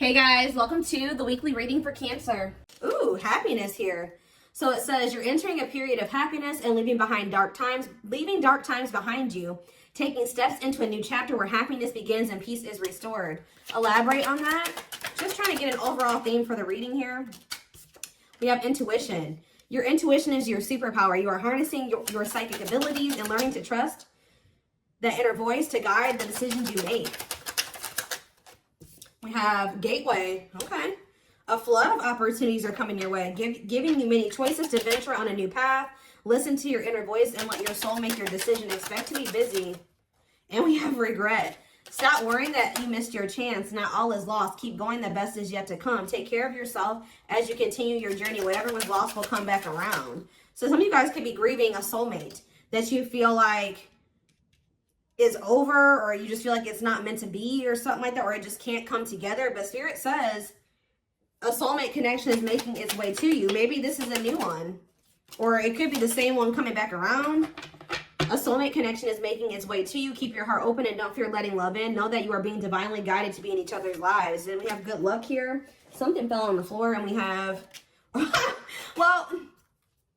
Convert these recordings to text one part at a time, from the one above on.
Hey guys, welcome to the weekly reading for Cancer. Ooh, happiness here. So it says you're entering a period of happiness and leaving dark times behind you, taking steps into a new chapter where happiness begins and peace is restored. Elaborate on that. Just trying to get an overall theme for the reading here. We have intuition. Your intuition is your superpower. You are harnessing your psychic abilities and learning to trust that inner voice to guide the decisions you make. We have gateway. Okay. A flood of opportunities are coming your way, giving you many choices to venture on a new path. Listen to your inner voice and let your soul make your decision. Expect to be busy. And we have regret. Stop worrying that you missed your chance. Not all is lost. Keep going. The best is yet to come. Take care of yourself as you continue your journey. Whatever was lost will come back around. So some of you guys could be grieving a soulmate that you feel like is over, or you just feel like it's not meant to be or something like that, or it just can't come together. But Spirit says a soulmate connection is making its way to you. Maybe this is a new one, or it could be the same one coming back around. A soulmate connection is making its way to you. Keep your heart open and don't fear letting love in. Know that you are being divinely guided to be in each other's lives. And we have good luck here. Something fell on the floor, and we have well,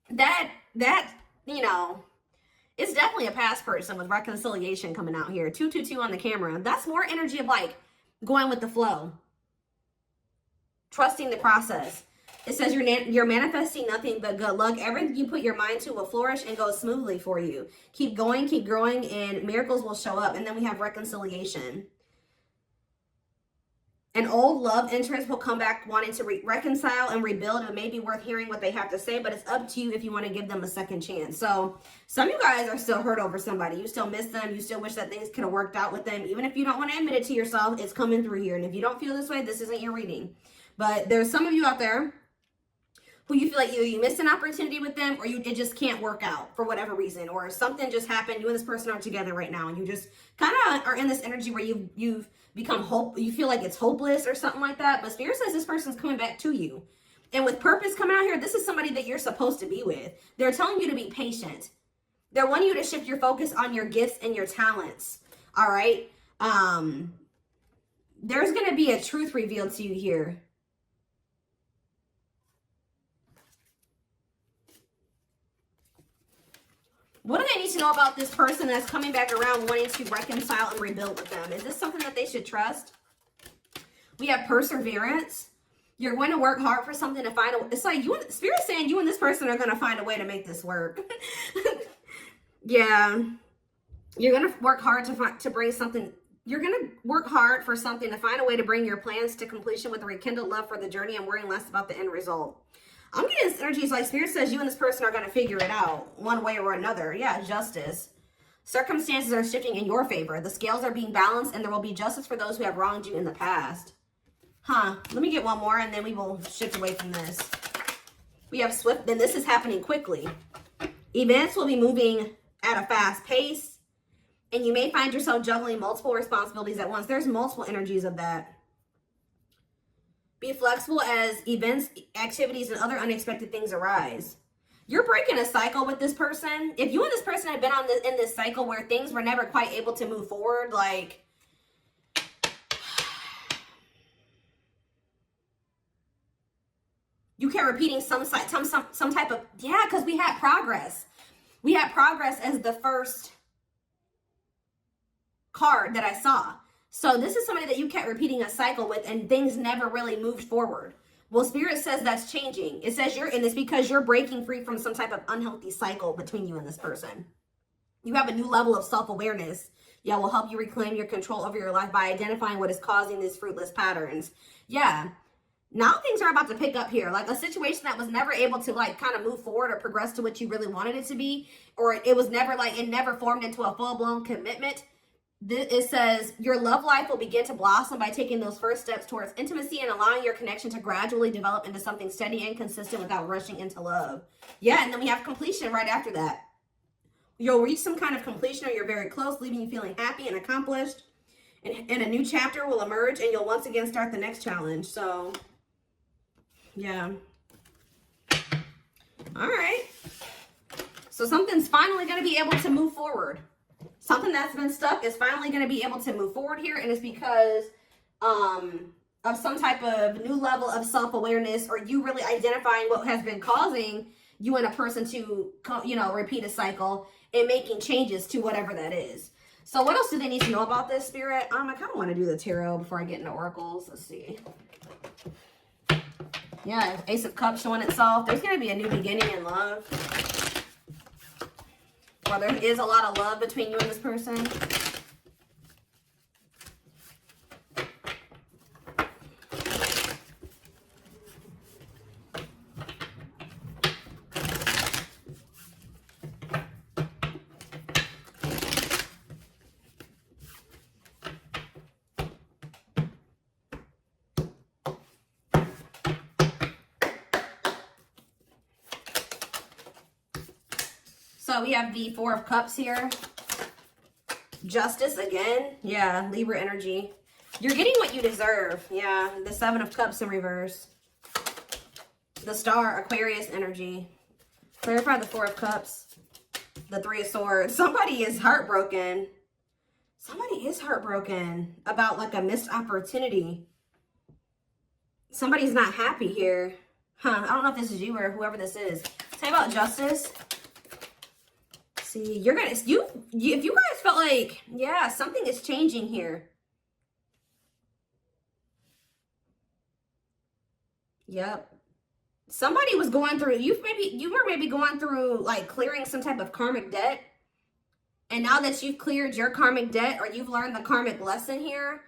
that you know, it's definitely a past person with reconciliation coming out here. 222 on the camera. That's more energy of like going with the flow. Trusting the process. It says you're manifesting nothing but good luck. Everything you put your mind to will flourish and go smoothly for you. Keep going, keep growing, and miracles will show up. And then we have reconciliation. An old love interest will come back wanting to reconcile and rebuild. It may be worth hearing what they have to say, but it's up to you if you want to give them a second chance. So some of you guys are still hurt over somebody. You still miss them. You still wish that things could have worked out with them. Even if you don't want to admit it to yourself, it's coming through here. And if you don't feel this way, this isn't your reading. But there's some of you out there who you feel like either you missed an opportunity with them, or it just can't work out for whatever reason, or something just happened. You and this person are together right now, and you just kind of are in this energy where you've become you feel like it's hopeless or something like that. But Spirit says this person's coming back to you, and with purpose coming out here. This is somebody that you're supposed to be with. They're telling you to be patient. They're wanting you to shift your focus on your gifts and your talents. All right. There's going to be a truth revealed to you here. What do they need to know about this person that's coming back around wanting to reconcile and rebuild with them? Is this something that they should trust? We have perseverance. You're going to work hard for something to find a... It's like Spirit's saying you and this person are going to find a way to make this work. Yeah. You're going to work hard to bring something... You're going to work hard for something to find a way to bring your plans to completion with a rekindled love for the journey and worrying less about the end result. I'm getting this energy. It's like Spirit says you and this person are going to figure it out one way or another. Yeah, justice. Circumstances are shifting in your favor. The scales are being balanced, and there will be justice for those who have wronged you in the past. Let me get one more, and then we will shift away from this. We have swift, then this is happening quickly. Events will be moving at a fast pace, and you may find yourself juggling multiple responsibilities at once. There's multiple energies of that. Be flexible as events, activities, and other unexpected things arise. You're breaking a cycle with this person. If you and this person had been in this cycle where things were never quite able to move forward, like you kept repeating some type of, yeah, because we had progress. We had progress as the first card that I saw. So this is somebody that you kept repeating a cycle with, and things never really moved forward. Well, Spirit says that's changing. It says you're in this because you're breaking free from some type of unhealthy cycle between you and this person. You have a new level of self-awareness. Yeah, will help you reclaim your control over your life by identifying what is causing these fruitless patterns. Yeah. Now things are about to pick up here. Like a situation that was never able to like kind of move forward or progress to what you really wanted it to be. Or it was never like, it never formed into a full-blown commitment. It says your love life will begin to blossom by taking those first steps towards intimacy and allowing your connection to gradually develop into something steady and consistent without rushing into love. Yeah, and then we have completion right after that. You'll reach some kind of completion, or you're very close, leaving you feeling happy and accomplished. And a new chapter will emerge, and you'll once again start the next challenge. So, yeah. All right. So something's finally going to be able to move forward. Something that's been stuck is finally going to be able to move forward here. And it's because a of some type of new level of self-awareness, or you really identifying what has been causing you and a person to, you know, repeat a cycle and making changes to whatever that is. So what else do they need to know about this, Spirit? I kind of want to do the tarot before I get into oracles. Let's see. Yeah, Ace of Cups showing itself. There's going to be a new beginning in love. Well, there is a lot of love between you and this person. So we have the Four of Cups here. Justice again. Yeah, Libra energy. You're getting what you deserve. Yeah, the Seven of Cups in reverse. The Star, Aquarius energy. Clarify the Four of Cups. The Three of Swords. Somebody is heartbroken. Somebody is heartbroken about like a missed opportunity. Somebody's not happy here. Huh, I don't know if this is you or whoever this is. Tell me about Justice. See, you're gonna, if you guys felt like, yeah, something is changing here. Yep. Somebody was going through, you were maybe going through like clearing some type of karmic debt. And now that you've cleared your karmic debt, or you've learned the karmic lesson here,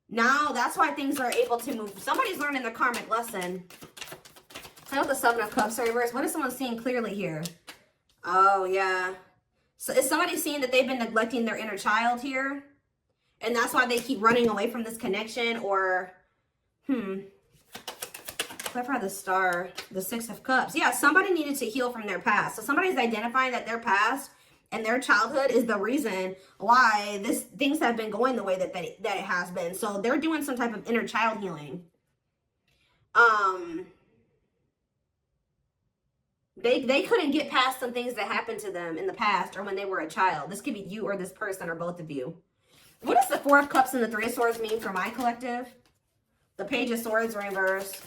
now that's why things are able to move. Somebody's learning the karmic lesson. Tell the Seven of Cups reverse. What is someone seeing clearly here? Oh, yeah. So is somebody seeing that they've been neglecting their inner child here? And that's why they keep running away from this connection? Or, clarify the Star, the Six of Cups. Yeah, somebody needed to heal from their past. So somebody's identifying that their past and their childhood is the reason why things have been going the way that it has been. So they're doing some type of inner child healing. They couldn't get past some things that happened to them in the past or when they were a child. This could be you or this person or both of you. What does the Four of Cups and the Three of Swords mean for my collective? The Page of Swords reverse.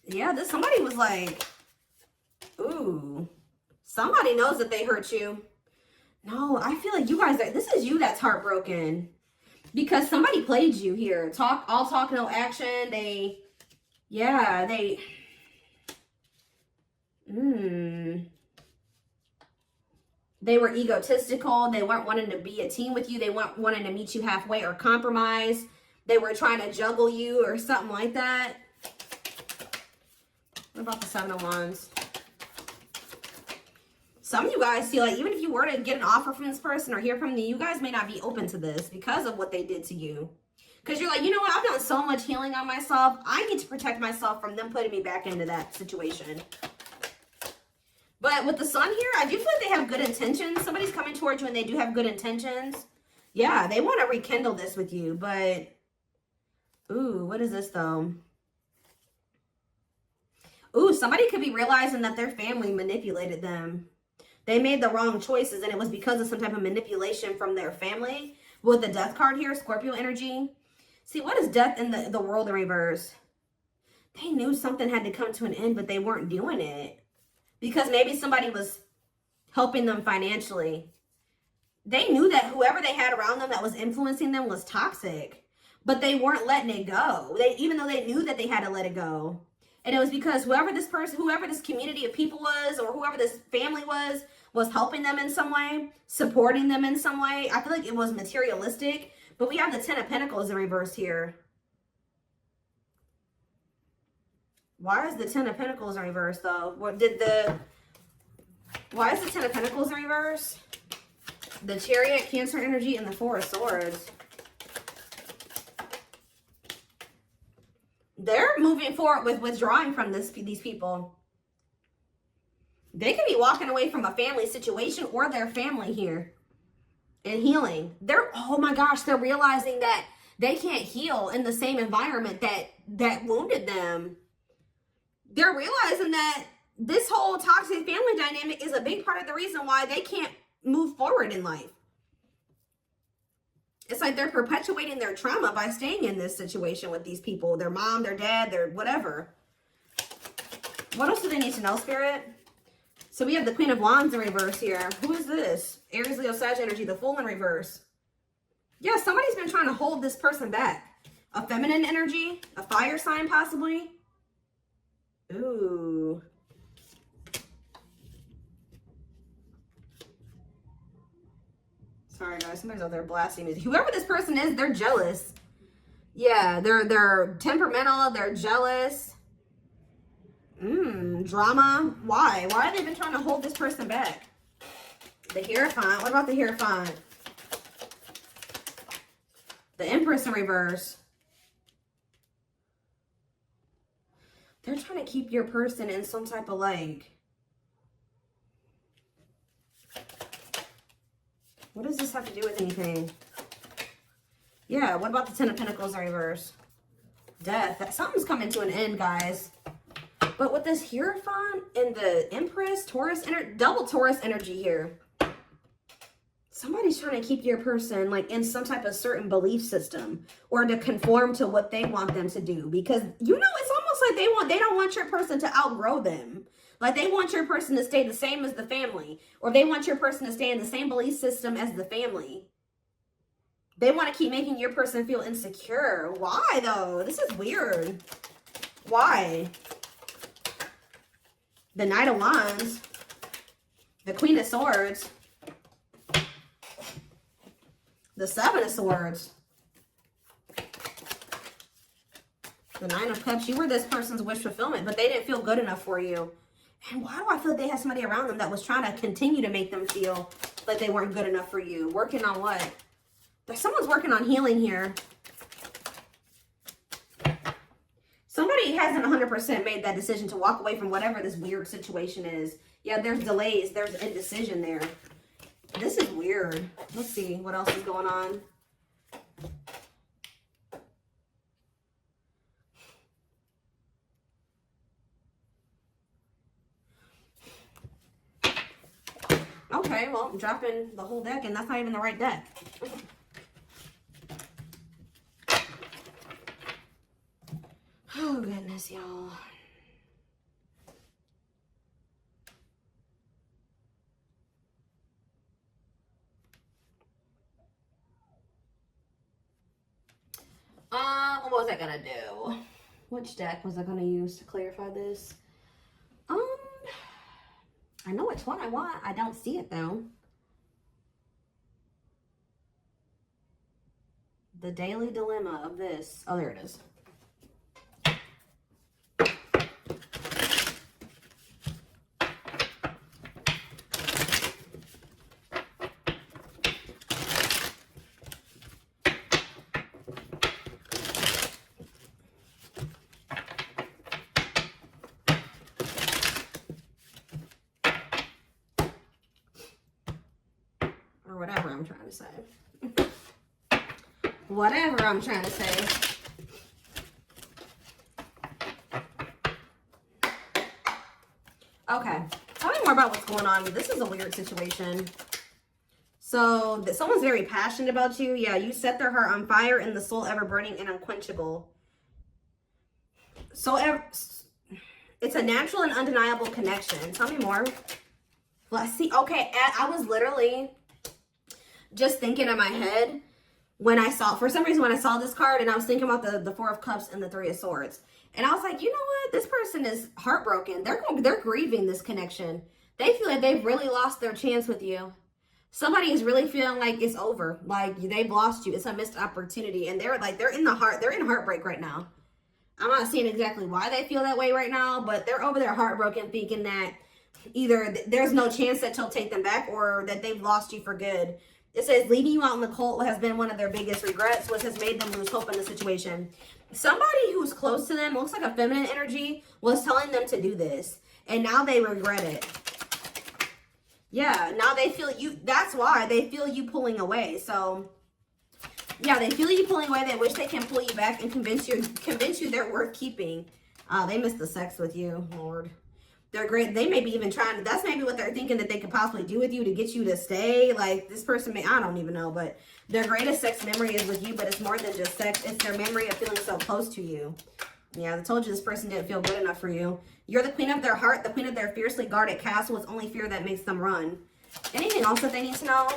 Yeah, somebody was like, ooh, somebody knows that they hurt you. No, I feel like you guys, this is you that's heartbroken. Because somebody played you here. All talk, no action. They were egotistical. They weren't wanting to be a team with you. They weren't wanting to meet you halfway or compromise. They were trying to juggle you or something like that. What about the Seven of Wands? Some of you guys feel like even if you were to get an offer from this person or hear from them, you guys may not be open to this because of what they did to you. Because you're like, you know what? I've done so much healing on myself. I need to protect myself from them putting me back into that situation. But with the Sun here, I do feel like they have good intentions. Somebody's coming towards you and they do have good intentions. Yeah, they want to rekindle this with you. But, ooh, what is this though? Ooh, somebody could be realizing that their family manipulated them. They made the wrong choices and it was because of some type of manipulation from their family. With the Death card here, Scorpio energy. See, what is Death in the World in reverse? They knew something had to come to an end, but they weren't doing it. Because maybe somebody was helping them financially. They knew that whoever they had around them that was influencing them was toxic. But they weren't letting it go. Even though they knew that they had to let it go. And it was because whoever this community of people was, or whoever this family was helping them in some way, supporting them in some way. I feel like it was materialistic. But we have the Ten of Pentacles in reverse here. Why is the Ten of Pentacles in reverse, though? Why is the Ten of Pentacles in reverse? The Chariot, Cancer energy, and the Four of Swords. They're moving forward with withdrawing from these people. They could be walking away from a family situation or their family here and healing. Oh my gosh, they're realizing that they can't heal in the same environment that wounded them. They're realizing that this whole toxic family dynamic is a big part of the reason why they can't move forward in life. It's like they're perpetuating their trauma by staying in this situation with these people. Their mom, their dad, their whatever. What else do they need to know, Spirit? So we have the Queen of Wands in reverse here. Who is this? Aries, Leo, Sag energy, the Fool in reverse. Yeah, somebody's been trying to hold this person back. A feminine energy, a fire sign possibly. Ooh. Sorry guys, somebody's out there blasting music. Whoever this person is, they're jealous. Yeah, they're temperamental, they're jealous. Drama. Why? Why have they been trying to hold this person back? The Hierophant. What about the Hierophant? The Empress in reverse. They're trying to keep your person in some type of like... What does this have to do with anything? Yeah, what about the Ten of Pentacles in reverse? Death. Something's coming to an end, guys. But with this Hierophant and the Empress, Taurus, double Taurus energy here. Somebody's trying to keep your person like in some type of certain belief system or to conform to what they want them to do. Because, you know, it's almost like they don't want your person to outgrow them. Like they want your person to stay the same as the family. Or they want your person to stay in the same belief system as the family. They want to keep making your person feel insecure. Why though? This is weird. Why? The Knight of Wands. The Queen of Swords. The Seven of Swords. The Nine of Cups. You were this person's wish fulfillment, but they didn't feel good enough for you. And why do I feel like they had somebody around them that was trying to continue to make them feel like they weren't good enough for you? Working on what? Someone's working on healing here. Somebody hasn't 100% made that decision to walk away from whatever this weird situation is. Yeah, there's delays. There's indecision there. This is weird. Let's see what else is going on. Okay, well, I'm dropping the whole deck, and that's not even the right deck. Oh, goodness, y'all. What was I gonna do? Which deck was I gonna use to clarify this? I know which one I want. I don't see it though. The daily dilemma of this. Oh, there it is. Whatever I'm trying to say. Whatever I'm trying to say. Okay. Tell me more about what's going on. This is a weird situation. So, someone's very passionate about you. Yeah, you set their heart on fire and the soul ever burning and unquenchable. So, it's a natural and undeniable connection. Tell me more. Let's see. Okay, I was literally just thinking in my head when I saw, for some reason, when I saw this card, and I was thinking about the Four of Cups and the Three of Swords. And I was like, you know what? This person is heartbroken. They're grieving this connection. They feel like they've really lost their chance with you. Somebody is really feeling like it's over. Like they've lost you. It's a missed opportunity. And they're in heartbreak right now. I'm not seeing exactly why they feel that way right now, but they're over there heartbroken, thinking that either there's no chance that you'll take them back or that they've lost you for good. It says leaving you out in the cold has been one of their biggest regrets, which has made them lose hope in the situation. Somebody who's close to them, looks like a feminine energy, was telling them to do this. And now they regret it. Yeah, now they feel you. That's why they feel you pulling away. So, yeah, they feel you pulling away. They wish they can pull you back and convince you they're worth keeping. They miss the sex with you, Lord. They're great. They may be even trying, that's maybe what they're thinking that they could possibly do with you to get you to stay. Like this person may, I don't even know, but their greatest sex memory is with you, but it's more than just sex. It's their memory of feeling so close to you. Yeah, I told you this person didn't feel good enough for you. You're the queen of their heart, the queen of their fiercely guarded castle. It's only fear that makes them run. Anything else that they need to know?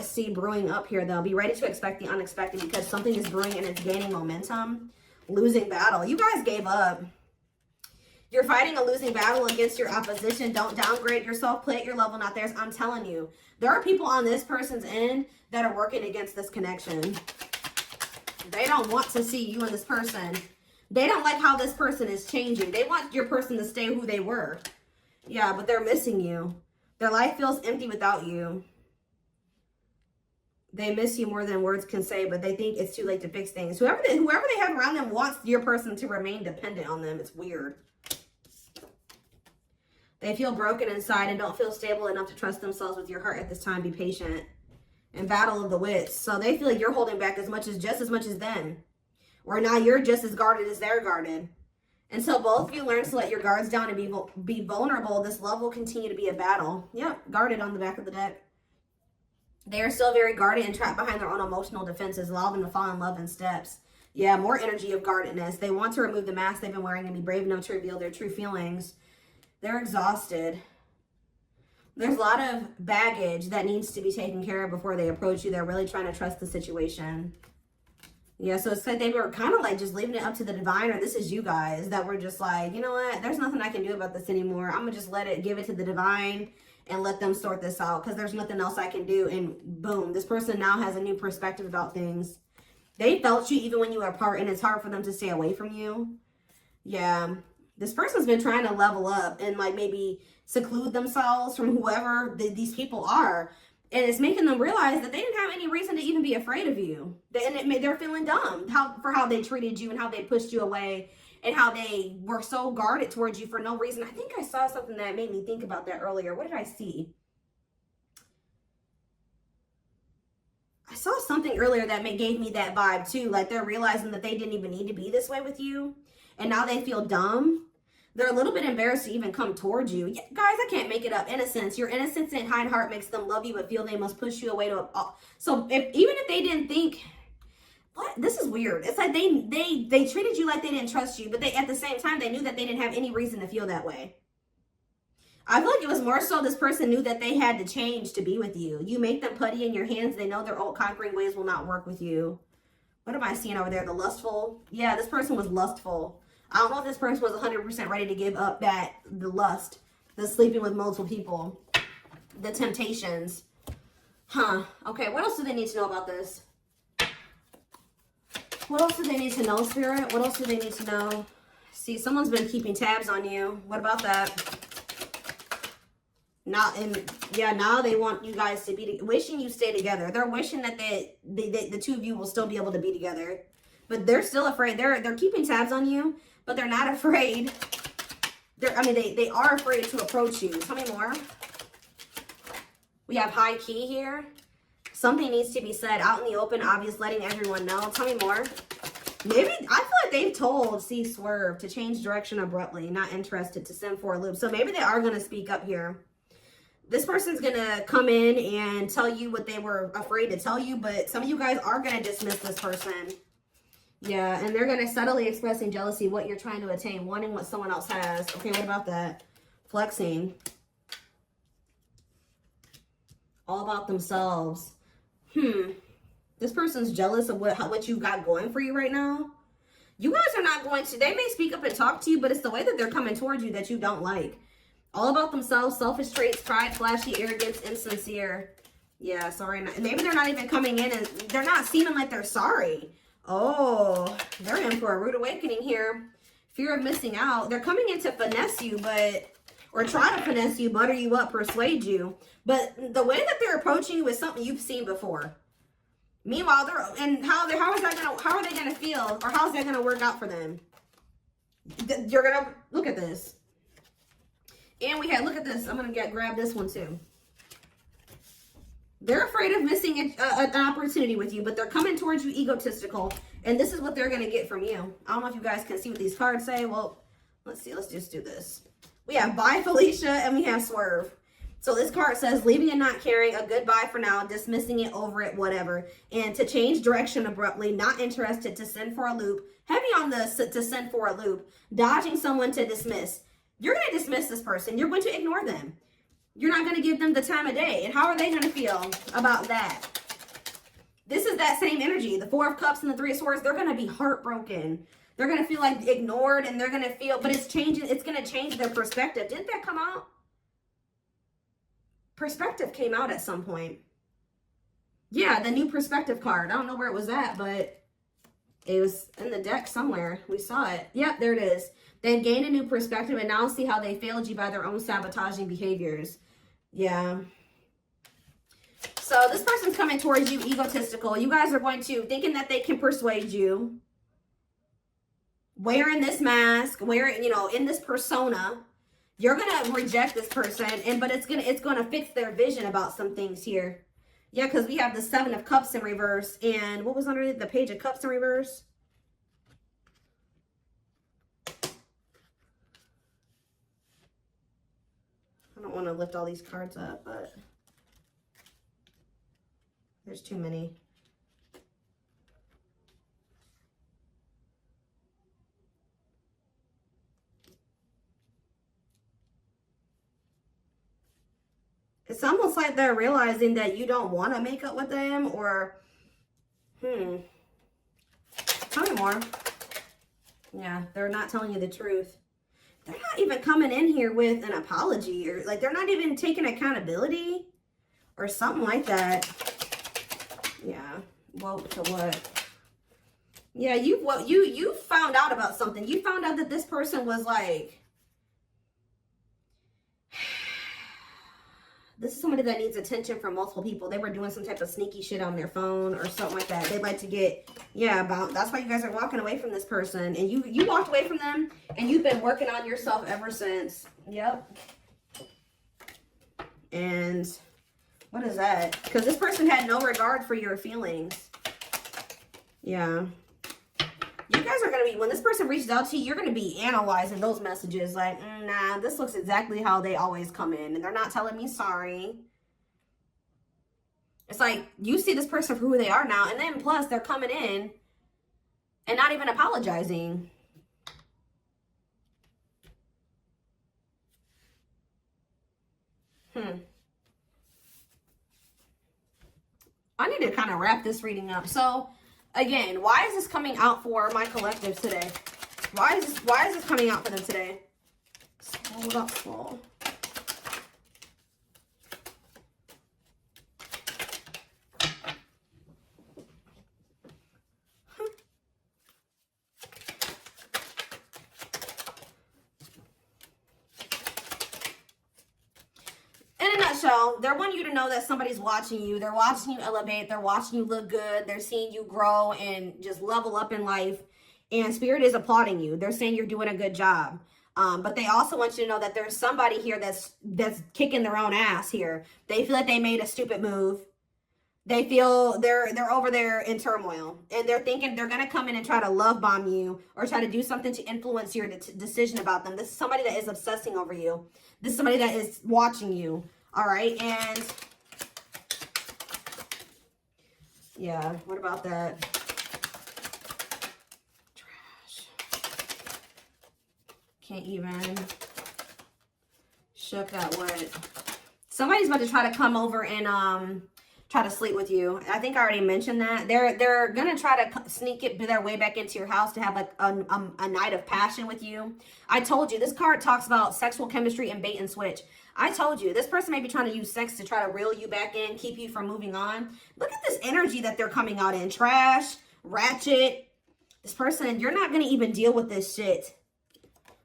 See brewing up here though. Be ready to expect the unexpected because something is brewing and it's gaining momentum. Losing battle. You guys gave up. You're fighting a losing battle against your opposition. Don't downgrade yourself. Play at your level, not theirs. I'm telling you. There are people on this person's end that are working against this connection. They don't want to see you and this person. They don't like how this person is changing. They want your person to stay who they were. Yeah, but they're missing you. Their life feels empty without you. They miss you more than words can say, but they think it's too late to fix things. Whoever they have around them wants your person to remain dependent on them. It's weird. They feel broken inside and don't feel stable enough to trust themselves with your heart at this time. Be patient. And battle of the wits. So they feel like you're holding back just as much as them. Or now you're just as guarded as they're guarded. And so both of you learn to let your guards down and be vulnerable. This love will continue to be a battle. Yep, guarded on the back of the deck. They are still very guarded and trapped behind their own emotional defenses. Allow them to fall in love in steps. Yeah, more energy of guardedness. They want to remove the mask they've been wearing and be brave enough to reveal their true feelings. They're exhausted. There's a lot of baggage that needs to be taken care of before they approach you. They're really trying to trust the situation. Yeah, so it's like they were kind of like just leaving it up to the divine, or this is you guys that were just like, you know what? There's nothing I can do about this anymore. I'm going to just give it to the divine and let them sort this out because there's nothing else I can do. And boom, this person now has a new perspective about things. They felt you even when you were apart, and it's hard for them to stay away from you. Yeah. This person's been trying to level up and like maybe seclude themselves from whoever these people are. And it's making them realize that they didn't have any reason to even be afraid of you. And they're feeling dumb for how they treated you and how they pushed you away and how they were so guarded towards you for no reason. I think I saw something that made me think about that earlier. What did I see? I saw something earlier that gave me that vibe too. Like they're realizing that they didn't even need to be this way with you. And now they feel dumb. They're a little bit embarrassed to even come towards you. Yeah, guys, I can't make it up. Innocence. Your innocence and kind heart makes them love you, but feel they must push you away to... So even if they didn't think... What? This is weird. It's like they treated you like they didn't trust you, but at the same time, they knew that they didn't have any reason to feel that way. I feel like it was more so this person knew that they had to change to be with you. You make them putty in your hands. They know their old conquering ways will not work with you. What am I seeing over there? The lustful? Yeah, this person was lustful. I don't know if this person was 100% ready to give up the lust, the sleeping with multiple people, the temptations. Huh. Okay, what else do they need to know about this? What else do they need to know, Spirit? What else do they need to know? See, someone's been keeping tabs on you. What about that? Now they want you guys to be wishing you stay together. They're wishing that the two of you will still be able to be together. But they're still afraid. They're keeping tabs on you. But they're not afraid. They are afraid to approach you. Tell me more. We have high key here. Something needs to be said out in the open, obvious, letting everyone know. Tell me more. Maybe, I feel like they've told Swerve to change direction abruptly, not interested, to send for a loop. So maybe they are going to speak up here. This person's going to come in and tell you what they were afraid to tell you, but some of you guys are going to dismiss this person. Yeah, and they're going to subtly expressing jealousy, what you're trying to attain, wanting what someone else has. Okay, what about that? Flexing. All about themselves. This person's jealous of what you got going for you right now. You guys are not going to, they may speak up and talk to you, but it's the way that they're coming towards you that you don't like. All about themselves, selfish traits, pride, flashy, arrogance, insincere. Yeah, sorry. Maybe they're not even coming in and they're not seeming like they're sorry. Oh, they're in for a rude awakening here. Fear of missing out. They're coming in to finesse you, or try to finesse you, butter you up, persuade you. But the way that they're approaching you is something you've seen before. Meanwhile, how are they gonna feel, or how's that gonna work out for them? You're gonna look at this, and look at this. I'm gonna grab this one too. They're afraid of missing an opportunity with you, but they're coming towards you egotistical, and this is what they're going to get from you. I don't know if you guys can see what these cards say. Well, let's see. Let's just do this. We have bye, Felicia, and we have swerve. So this card says, leaving and not caring, a goodbye for now, dismissing it, over it, whatever. And to change direction abruptly, not interested, to send for a loop. Heavy on the to send for a loop. Dodging someone, to dismiss. You're going to dismiss this person. You're going to ignore them. You're not going to give them the time of day. And how are they going to feel about that? This is that same energy. The Four of Cups and the Three of Swords, they're going to be heartbroken. They're going to feel like ignored, and they're going to feel, but it's changing. It's going to change their perspective. Didn't that come out? Perspective came out at some point. Yeah, the new perspective card. I don't know where it was at, but it was in the deck somewhere. We saw it. Yep, there it is. They gained a new perspective and now see how they failed you by their own sabotaging behaviors. Yeah. So this person's coming towards you egotistical. You guys are going to, thinking that they can persuade you. Wearing this mask, wearing, you know, in this persona. You're going to reject this person, but it's going to fix their vision about some things here. Yeah, because we have the Seven of Cups in reverse. And what was underneath the Page of Cups in reverse? I don't want to lift all these cards up, but there's too many. It's almost like they're realizing that you don't want to make up with them, or, tell me more. Yeah, they're not telling you the truth. They're not even coming in here with an apology, or like they're not even taking accountability or something like that. Yeah, woke to what? Yeah, you found out about something. You found out that this person was like, this is somebody that needs attention from multiple people. They were doing some type of sneaky shit on their phone or something like that. They like to get, yeah, about, that's why you guys are walking away from this person. And you walked away from them, and you've been working on yourself ever since. Yep. And what is that? Because this person had no regard for your feelings. Yeah. You guys are going to be, when this person reaches out to you, you're going to be analyzing those messages like, nah, this looks exactly how they always come in. And they're not telling me sorry. It's like, you see this person for who they are now. And then plus, they're coming in and not even apologizing. I need to kind of wrap this reading up. So, again, why is this coming out for my collective today? Why is this coming out for them today? Hold up, slow. In a nutshell, they want you to know that somebody's watching you. They're watching you elevate. They're watching you look good. They're seeing you grow and just level up in life. And Spirit is applauding you. They're saying you're doing a good job. But they also want you to know that there's somebody here that's kicking their own ass here. They feel like they made a stupid move. They feel they're over there in turmoil. And they're thinking they're going to come in and try to love bomb you or try to do something to influence your decision about them. This is somebody that is obsessing over you. This is somebody that is watching you. All right. And yeah, what about that? Trash. Can't even. Shook that what? Somebody's about to try to come over and try to sleep with you. I think I already mentioned that. They're gonna try to sneak their way back into your house to have like a night of passion with you. I told you, this card talks about sexual chemistry and bait and switch. I told you, this person may be trying to use sex to try to reel you back in, keep you from moving on. Look at this energy that they're coming out in. Trash, ratchet. This person, you're not going to even deal with this shit.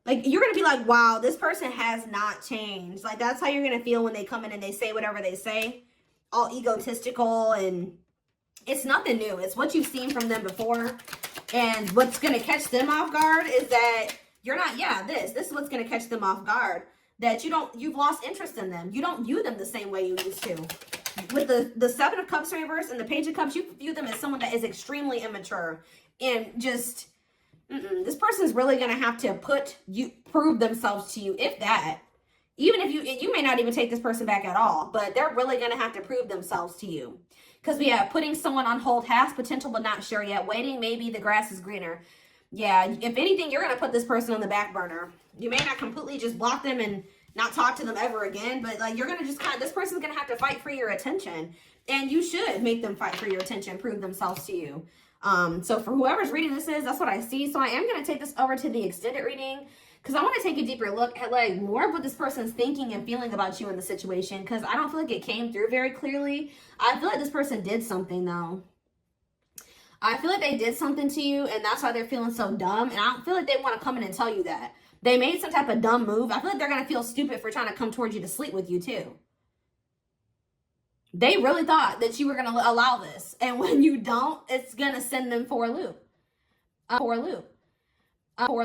Like, you're going to be like, wow, this person has not changed. Like, that's how you're going to feel when they come in and they say whatever they say. All egotistical, and it's nothing new. It's what you've seen from them before. And what's going to catch them off guard is that you're not, this is what's going to catch them off guard. That you've lost interest in them. You don't view them the same way you used to. With the Seven of Cups reverse and the Page of Cups, you view them as someone that is extremely immature and just, This person's really going to have to prove themselves to you, if that. Even if you may not even take this person back at all, but they're really going to have to prove themselves to you. Because we have putting someone on hold, has potential but not sure yet, waiting, maybe the grass is greener. Yeah, if anything, you're going to put this person on the back burner. You may not completely just block them and not talk to them ever again, but like you're going to just this person's going to have to fight for your attention. And you should make them fight for your attention, prove themselves to you. So for whoever's reading this that's what I see. So I am going to take this over to the extended reading because I want to take a deeper look at like more of what this person's thinking and feeling about you in the situation, because I don't feel like it came through very clearly. I feel like this person did something though. I feel like they did something to you and that's why they're feeling so dumb. And I don't feel like they want to come in and tell you that. They made some type of dumb move. I feel like they're going to feel stupid for trying to come towards you to sleep with you too. They really thought that you were going to allow this. And when you don't, it's going to send them for a loop.